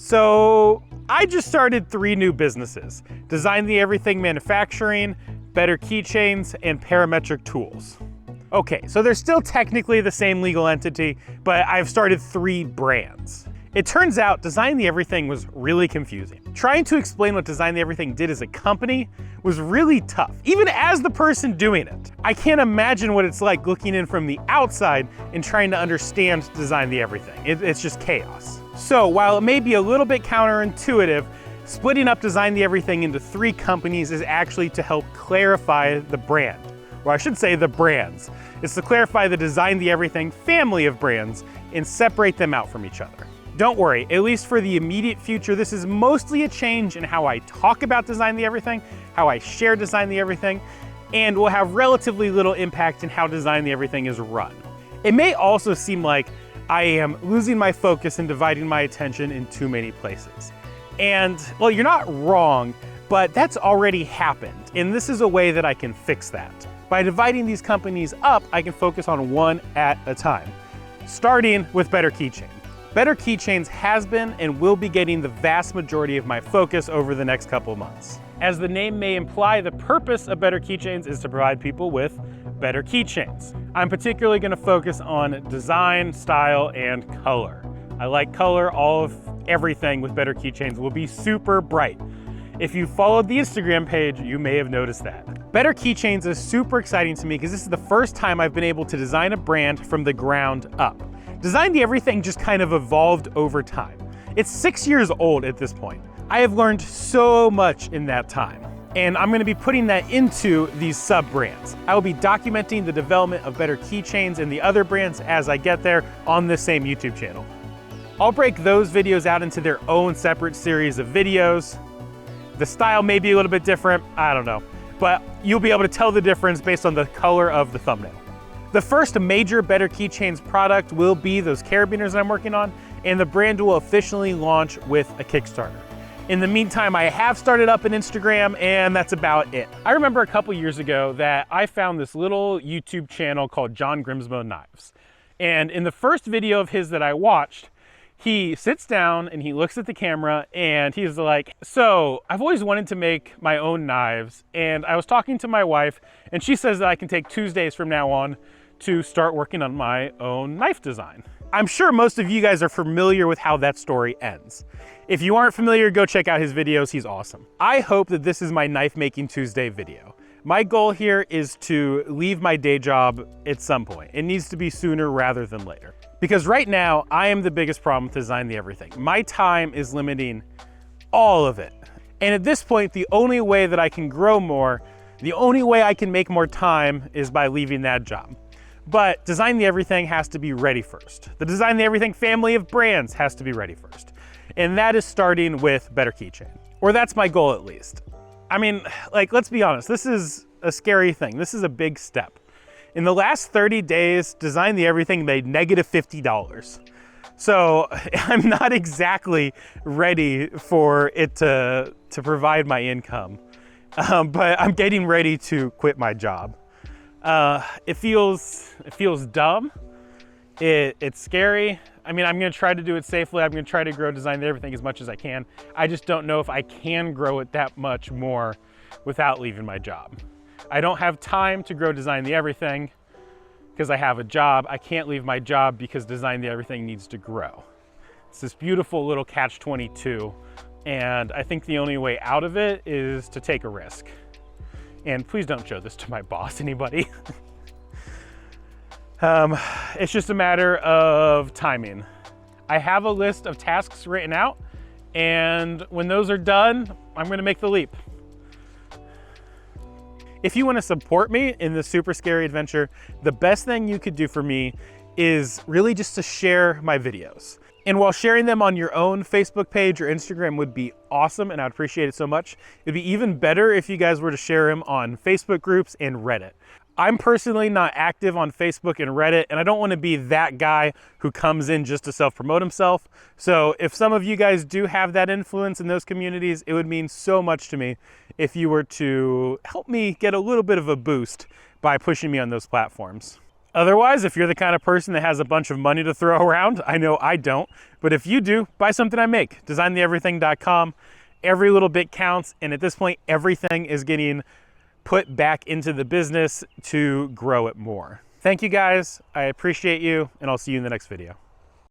So I just started 3 new businesses: Design the Everything Manufacturing, Better Keychains, and Parametric Tools. Okay, so they're still technically the same legal entity, but I've started 3 brands. It turns out Design the Everything was really confusing. Trying to explain what Design the Everything did as a company was really tough, even as the person doing it. I can't imagine what it's like looking in from the outside and trying to understand Design the Everything. It's just chaos. So while it may be a little bit counterintuitive, splitting up Design the Everything into 3 companies is actually to help clarify the brand. Or I should say the brands. It's to clarify the Design the Everything family of brands and separate them out from each other. Don't worry, at least for the immediate future, this is mostly a change in how I talk about Design the Everything, how I share Design the Everything, and will have relatively little impact in how Design the Everything is run. It may also seem like I am losing my focus and dividing my attention in too many places. And, well, you're not wrong, but that's already happened, and this is a way that I can fix that. By dividing these companies up, I can focus on one at a time, starting with Better Keychains. Better Keychains has been and will be getting the vast majority of my focus over the next couple months. As the name may imply, the purpose of Better Keychains is to provide people with better keychains. I'm particularly going to focus on design, style, and color. I like color. All of everything with Better Keychains will be super bright. If you followed the Instagram page, you may have noticed that. Better Keychains is super exciting to me because this is the first time I've been able to design a brand from the ground up. Design the Everything just kind of evolved over time. It's 6 years old at this point. I have learned so much in that time, and I'm going to be putting that into these sub-brands. I will be documenting the development of Better Keychains and the other brands as I get there on this same YouTube channel. I'll break those videos out into their own separate series of videos. The style may be a little bit different, I don't know, but you'll be able to tell the difference based on the color of the thumbnail. The first major Better Keychains product will be those carabiners that I'm working on, and the brand will officially launch with a Kickstarter. In the meantime, I have started up an Instagram, and that's about it. I remember a couple years ago that I found this little YouTube channel called John Grimsmo Knives. And in the first video of his that I watched, he sits down and he looks at the camera and he's like, so I've always wanted to make my own knives, and I was talking to my wife and she says that I can take Tuesdays from now on to start working on my own knife design. I'm sure most of you guys are familiar with how that story ends. If you aren't familiar, go check out his videos, he's awesome. I hope that this is my Knife Making Tuesday video. My goal here is to leave my day job at some point. It needs to be sooner rather than later. Because right now, I am the biggest problem with Design the Everything. My time is limiting all of it. And at this point, the only way that I can grow more, the only way I can make more time is by leaving that job. But Design the Everything has to be ready first. The Design the Everything family of brands has to be ready first. And that is starting with Better Keychain. Or that's my goal at least. I mean, like, let's be honest, this is a scary thing. This is a big step. In the last 30 days, Design the Everything made negative $50. So I'm not exactly ready for it to provide my income, but I'm getting ready to quit my job. It feels dumb. It's scary. I mean, I'm gonna try to do it safely. I'm gonna try to grow Design the Everything as much as I can. I just don't know if I can grow it that much more without leaving my job. I don't have time to grow Design the Everything because I have a job. I can't leave my job because Design the Everything needs to grow. It's this beautiful little catch-22, and I think the only way out of it is to take a risk. And please don't show this to my boss, anybody. It's just a matter of timing. I have a list of tasks written out, and when those are done, I'm gonna make the leap. If you wanna support me in this super scary adventure, the best thing you could do for me is really just to share my videos. And while sharing them on your own Facebook page or Instagram would be awesome, and I'd appreciate it so much, it'd be even better if you guys were to share them on Facebook groups and Reddit. I'm personally not active on Facebook and Reddit, and I don't want to be that guy who comes in just to self-promote himself. So if some of you guys do have that influence in those communities, it would mean so much to me if you were to help me get a little bit of a boost by pushing me on those platforms. Otherwise, if you're the kind of person that has a bunch of money to throw around, I know I don't, but if you do, buy something I make, designtheeverything.com. Every little bit counts, and at this point, everything is getting put back into the business to grow it more. Thank you guys, I appreciate you, and I'll see you in the next video.